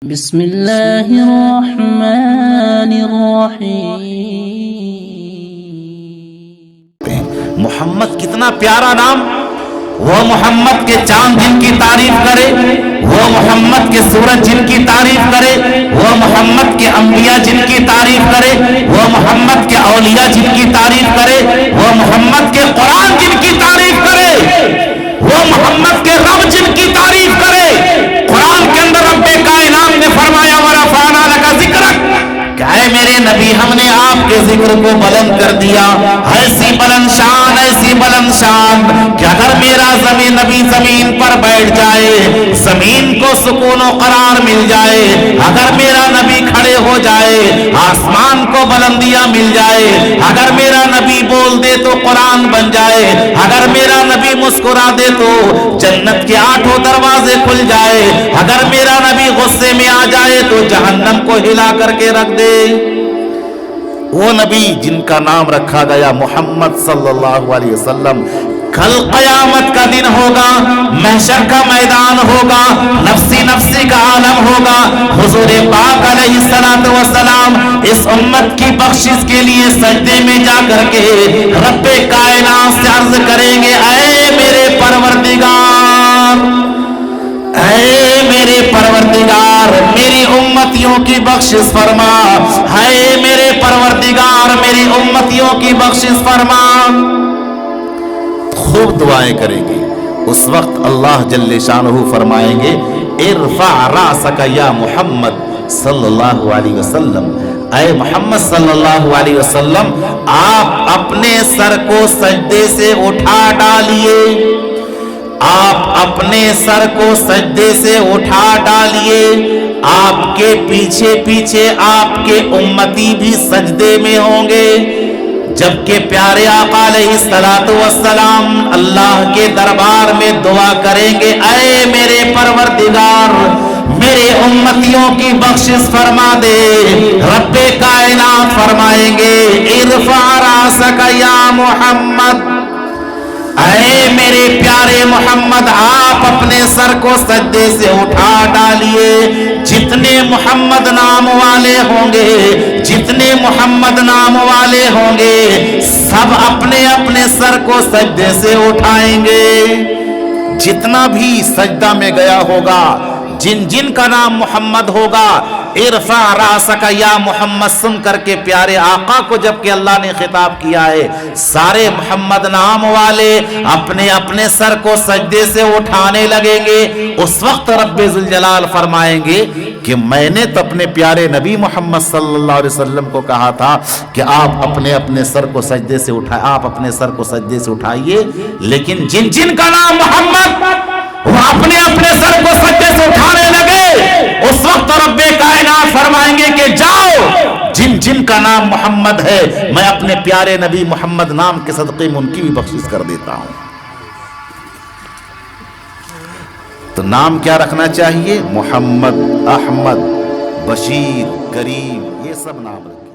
بسم اللہ الرحمن الرحیم۔ محمد کتنا پیارا نام، وہ محمد کے چاند جن کی تعریف کرے، وہ محمد کے سورج جن کی تعریف کرے، وہ محمد کے انبیاء جن کی تعریف کرے، وہ محمد کے اولیاء جن کی تعریف کرے، وہ محمد کے قرآن جن کی تعریف کرے، وہ محمد کے رب جن کی تعریف کرے۔ قرآن کے اندر رب کائنات نے فرمایا وَرَفَعْنَا لَكَ ذِكْرَكَ، کہ اے میرے نبی ہم نے آپ کے ذکر کو بلند کر دیا، ایسی بلند شان، ایسی بلند شان کہ اگر میرا نبی زمین پر بیٹھ جائے، زمین کو سکون و قرار مل جائے، اگر میرا نبی کھڑے ہو جائے، آسمان کو بلندیاں مل جائے، اگر میرا نبی بول دے تو قرآن بن جائے، اگر میرا نبی مسکرا دے تو جنت کے 8 دروازے کھل جائے، اگر میرا نبی غصے میں آ جائے تو جہنم کو ہلا کر کے رکھ دے۔ وہ نبی جن کا نام رکھا گیا محمد صلی اللہ علیہ وسلم، کل قیامت کا دن ہوگا، محشر کا میدان ہوگا، نفسی نفسی کا عالم ہوگا، حضور پاک علیہ السلام اس امت کی بخشش کے لیے سجدے میں جا کر کے رب کائنات سے عرض کریں گے، اے میرے پروردگار، اے میرے پروردگار میری امتیوں کی بخشش فرما، اے میرے پروردگار میری امتیوں کی بخشش فرما۔ خوب دعائیں کریں گے، اس وقت اللہ جل شانہ فرمائیں گے ارفع راسک یا محمد صلی اللہ علیہ وسلم، اے محمد صلی اللہ علیہ وسلم آپ اپنے سر کو سجدے سے اٹھا ڈالیے، آپ اپنے سر کو سجدے سے اٹھا ڈالیے، آپ کے پیچھے پیچھے آپ کے امتی بھی سجدے میں ہوں گے، جبکہ پیارے آقا علیہ السلام اللہ کے دربار میں دعا کریں گے، اے میرے پروردگار میرے امتیوں کی بخشش فرما دے۔ رب کائنات فرمائیں گے ارفع راسک یا محمد، اے میرے پیارے محمد آپ اپنے سر کو سجدے سے اٹھا ڈالیے، جتنے محمد نام والے ہوں گے، جتنے محمد نام والے ہوں گے سب اپنے اپنے سر کو سجدے سے اٹھائیں گے، جتنا بھی سجدہ میں گیا ہوگا، جن جن کا نام محمد ہوگا، ارفع راسک یا محمد سن کر کے پیارے آقا کو جب کہ اللہ نے خطاب کیا ہے، سارے محمد نام والے اپنے اپنے سر کو سجدے سے اٹھانے لگیں گے۔ اس وقت رب ذوالجلال فرمائیں گے کہ میں نے تو اپنے پیارے نبی محمد صلی اللہ علیہ وسلم کو کہا تھا کہ آپ اپنے اپنے سر کو سجدے سے اٹھائیں، آپ اپنے سر کو سجدے سے اٹھائیے، لیکن جن جن کا نام محمد وہ اپنے اپنے سر کو سجدے سے اٹھانے لگے، اس وقت رب کائنات فرمائیں گے کہ جاؤ، جن جن کا نام محمد ہے میں اپنے پیارے نبی محمد نام کے صدقے میں ان کی بھی بخشش کر دیتا ہوں۔ تو نام کیا رکھنا چاہیے؟ محمد، احمد، بشیر، کریم، یہ سب نام رکھنا۔